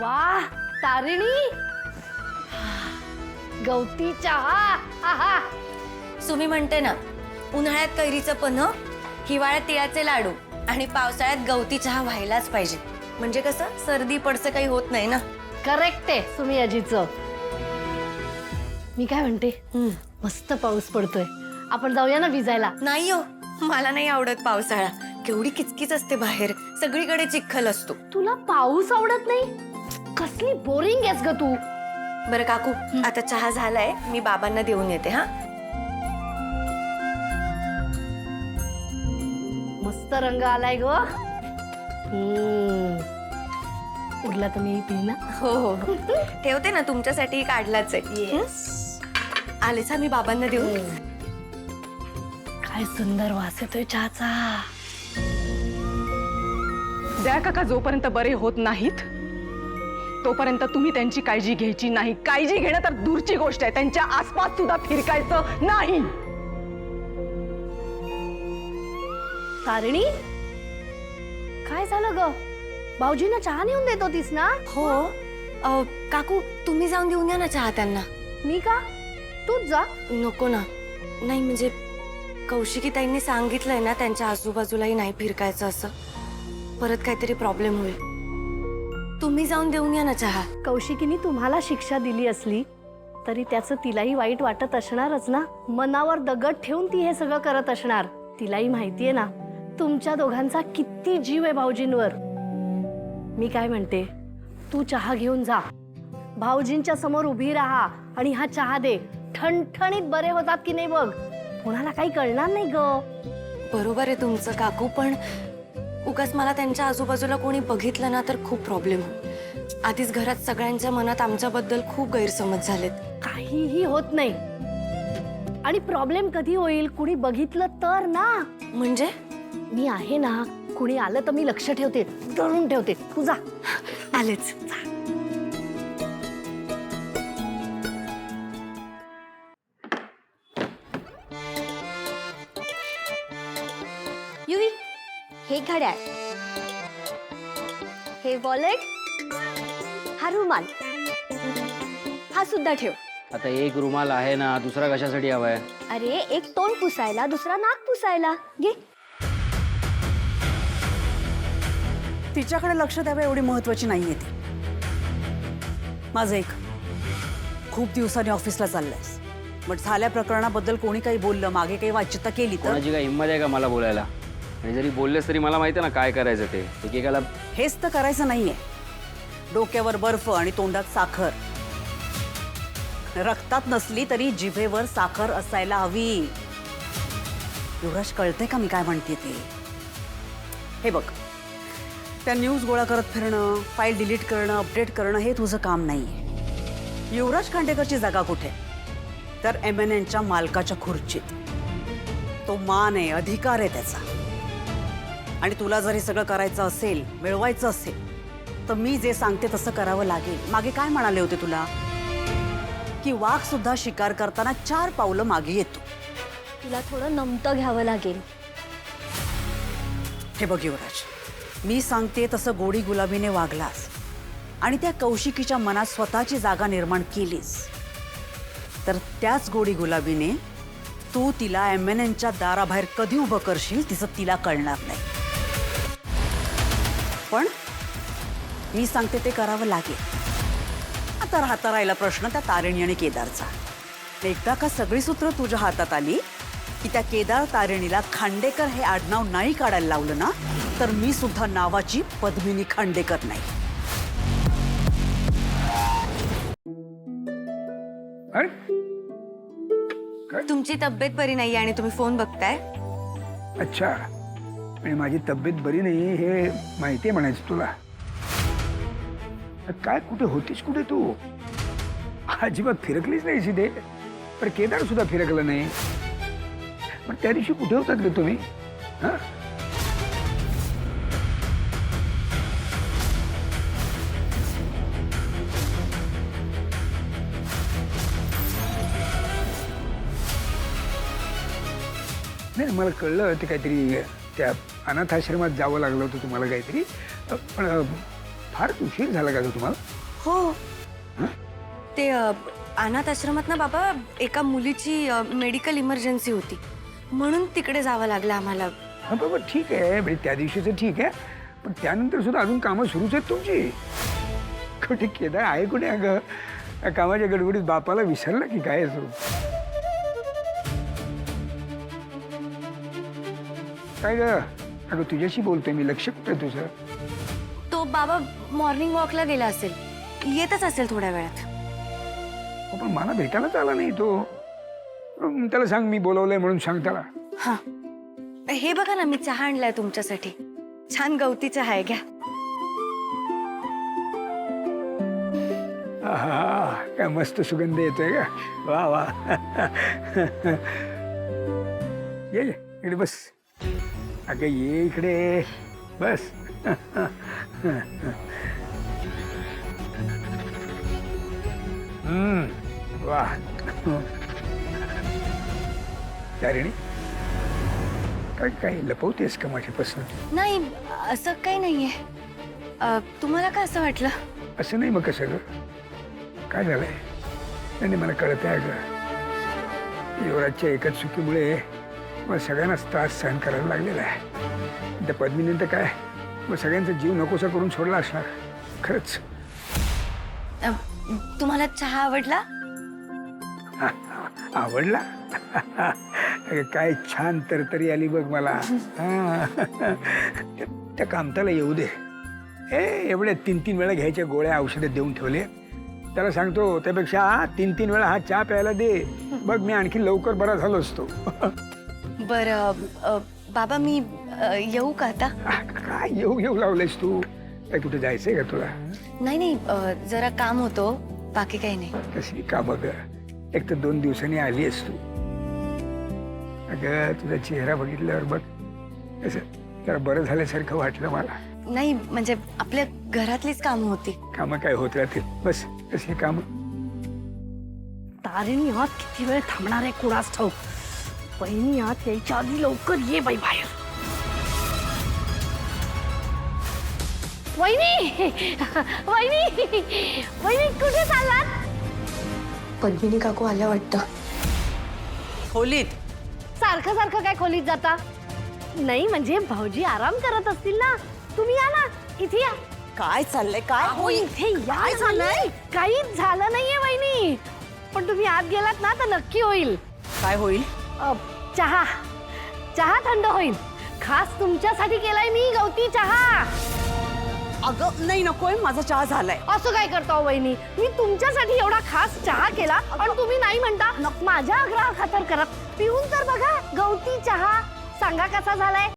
वाह तारिणी, गवती चहा. आहा. सुमी म्हणते ना, उन्हाळ्यात कैरीचं पन्ह, हिवाळ्यात तिळाचे लाडू आणि पावसाळ्यात गवती चहा व्हायलाच पाहिजे. म्हणजे कसं सर्दी पडसं काही होत नाही ना. करेक्ट आहे सुमी आजीचं. मी काय म्हणते, मस्त पाऊस पडतोय, आपण जाऊया ना भिजायला. नाही हो, मला नाही आवडत पावसाळा. केवढी किचकिच असते बाहेर, सगळीकडे चिखल असतो. तुला पाऊस आवडत नाही? कसली बोरिंग आहेस ग तू. बरं काकू, आता चहा झालाय, मी बाबांना देऊन येते. हा, मस्त रंग आलाय ग. उरला तर मी पी ना. हो हो हो. ठेवते ना, तुमच्यासाठी काढलाच आहे. आलेच मी बाबांना देऊन. काय सुंदर वास येतोय चहाचा. द्या काका, जोपर्यंत बरे होत नाहीत तोपर्यंत तुम्ही त्यांची काळजी घ्यायची नाही. काळजी घेणं तर दूरची गोष्ट आहे, त्यांच्या आसपास सुद्धा फिरकायचं नाही. तारिणी, काय झालं ग? भाऊजींना चहा नेऊन देत होतीस ना? हो. काकू, तुम्ही जाऊन देऊन या ना चहा त्यांना. मी का? तूच जा. नको ना. नाही म्हणजे कौशिकी ताईंनी सांगितलंय ना, त्यांच्या आजूबाजूलाही नाही फिरकायचं असं. परत काहीतरी प्रॉब्लेम होईल. तुम्ही जाऊन देऊन या ना चहा. कौशिकीने तुम्हाला शिक्षा दिली असली तरी त्याचं तिलाही वाईट वाटत असणारच ना. मनावर दगड ठेवून ती हे सगळं करत असणार. तिलाही माहितीये ना तुमच्या दोघांचा किती जीव आहे भाऊजींवर. मी काय म्हणते, तू चहा घेऊन जा, भाऊजींच्या समोर उभी राहा आणि हा चहा दे. ठणठणीत बरे होतात की नाही बघ. कोणाला काही कळणार नाही ग. बरोबर आहे तुमचं काकू, पण उगाच मला त्यांच्या आजूबाजूला कोणी बघितलं ना तर खूप प्रॉब्लेम होईल. आधीच घरात सगळ्यांच्या मनात आमच्याबद्दल खूप गैरसमज झालेत. काहीही होत नाही. आणि प्रॉब्लेम कधी होईल, कुणी बघितलं तर ना. म्हणजे मी आहे ना, कुणी आलं तर मी लक्ष ठेवते, धरून ठेवते. तू जा. आलेच. युवी, हे घड्याळ, हे वॉलेट, हा रुमाल, हा सुद्धा ठेव. आता एक रुमाल आहे ना, दुसरा कशासाठी हवाय? अरे, एक तोंड पुसायला, दुसरा नाक पुसायला. घे. तिच्याकडे लक्ष द्यावं एवढी महत्वाची नाहीये ती. माझं एक, खूप दिवसांनी ऑफिसला चाललंयस, बट झाल्या प्रकरणाबद्दल कोणी काही बोललं, मागे काही वाच्यता केली तर कोणाची काय हिंमत आहे का मला बोलायला? आणि जरी बोललेस तरी मला माहिती आहे ना काय करायचं ते. एकेकाला हेच तर करायचं नाहीये. डोक्यावर बर्फ आणि तोंडात साखर. रक्तात नसली तरी जिभेवर साखर असायला हवी. युवराज, कळतंय का मी काय म्हणते ते? हे बघ, त्या न्यूज गोळा करत फिरणं, फाईल डिलीट करणं, अपडेट करणं हे तुझं काम नाहीये. युवराज खांडेकरची जागा कुठे? तर MNNच्या मालकाच्या खुर्चीत. तो मान आहे, अधिकार आहे त्याचा. आणि तुला जर हे सगळं करायचं असेल, मिळवायचं असेल, तर मी जे सांगते तसं करावं लागेल. मागे काय म्हणाले होते तुला? की वाघ सुद्धा शिकार करताना 4 पावलं मागे येतो. तुला थोडं नमतं घ्यावं लागेल. हे बघ युवराज, मी सांगते तसं गोडी गुलाबीने वागलास आणि त्या कौशिकीच्या मनात स्वतःची जागा निर्माण केलीस, तर त्याच गोडी गुलाबीने तू तिला MNNच्या दाराबाहेर कधी उभं करशील तिचं तिला कळणार नाही. पण मी सांगते ते करावं लागेल. आता राहता राहिला प्रश्न त्या तारिणी आणि केदारचा. एकदा का सगळी सूत्र तुझ्या हातात आली की त्या केदार तारिणीला खांडेकर हे आडनाव नाही काढायला लावलं ना, तर मी सुद्धा नावाची पद्मिनी खांडेकर नाही. तुमची तब्येत बरी नाहीये आणि तुम्ही फोन बघताय. अच्छा, आणि माझी तब्येत बरी नाही हे माहिती आहे म्हणायचं तुला? काय कुठे होतीस, कुठे तू? अजिबात फिरकलीच नाही सिधे. पण केदार सुद्धा फिरकलं नाही. पण त्या दिवशी कुठे होतात रे तुम्ही? हा, नाही मला कळलं ते काहीतरी त्या अनाथ आश्रमात जावं लागलं होतं तुम्हाला काहीतरी. पण फारच उशीर झाला का ग तुम्हाला? हो ते अनाथ आश्रमात ना बाबा एका मुलीची मेडिकल इमर्जन्सी होती म्हणून तिकडे जावं लागलं आम्हाला. हा बाबा ठीक आहे, म्हणजे त्या दिवशीचं ठीक आहे, पण त्यानंतर सुद्धा अजून कामं सुरूच आहेत तुमची. कुठे केदार आहे कुठे अगं? या कामाच्या गडबडीत बापाला विसरला की काय असो? काय ग अगं, तुझ्याशी बोलतोय मी, लक्ष कुठे तुझं? तो बाबा मॉर्निंग वॉकला गेला असेल, येतच असेल थोड्या वेळात. हो, पण मला भेटायलाच आला नाही तो. त्याला सांग मी बोलवलंय म्हणून सांग त्याला. हा हे बघा ना, मी चहा आणलाय तुमच्यासाठी. छान गवती चहा आहे, घ्या. आहा, काय मस्त सुगंध येतोय का? वा वा. ये ये, इकडे बस. अगं ये इकडे बस. वा. तारिणी, काय काय लपवतेस का माझ्यापासून? नाही असं काही नाहीये. तुम्हाला का असं वाटलं? असं नाही मग कसं ग? काय झालंय? नाही मला कळत आहे ग, युवराजच्या एकच चुकीमुळे मग सगळ्यांनाच त्रास सहन करायला लागलेला आहे. त्या पद्मिनीनं तर काय मग सगळ्यांचा जीव नकोसा करून सोडला असणार. खरंच. तुम्हाला चहा आवडला? आवडला? अगं, काय छान तरतरी आली बघ मला. त्या कामताला येऊ दे. एवढ्या 3-3 वेळा घ्यायच्या गोळ्या औषधं देऊन ठेवले. त्याला सांगतो त्यापेक्षा 3-3 वेळा हा चहा प्यायला दे, बघ मी आणखी लवकर बरा झालो असतो. बरं बाबा मी येऊ का आता? काय येऊ लावलंयस तू? काय कुठे जायचंय का तुला? नाही नाही, जरा काम होतो, बाकी काही नाही. कसली का बघ, एक तर 2 दिवसांनी आली आहेस तू. अगं तुझा चेहरा बघितल्यावर बघ असं जरा बरं झाल्यासारखं वाटलं मला. नाही म्हणजे आपल्या घरातलीच कामं होती. कामं काय होत राहतील, बस कसली कामं. तारिणी आत किती वेळ थांबणार आहे कुणास ठाऊक. बहिणी आत यायच्या आधी लवकर ये बाई बाहेर. वहिनी वहिनी वहिनी कुठे चाललात? पद्मिनी काकू आल्या वाटतं. खोलीत. सारखं सारखं काय खोलीत जाता? नाही म्हणजे भाऊजी आराम करत असतील ना, तुम्ही या ना, इथे या. काय चाललंय? काय होईल? इथे या. झालंय काहीच झालं नाहीये वहिनी, पण तुम्ही आत गेलात ना तर नक्की होईल. काय होईल? चहा चहा थंड होईल. खास तुमच्यासाठी केलाय मी गवती चहा. अगं नाही नकोय, माझा चहा झालाय. असं काय करता हो वहिनी? मी तुमच्यासाठी एवढा खास चहा केला आणि तुम्ही नाही म्हणता. माझ्या आग्रहाखातर करत पिऊन तर बघा गवती चहा. सांगा कसा झालाय.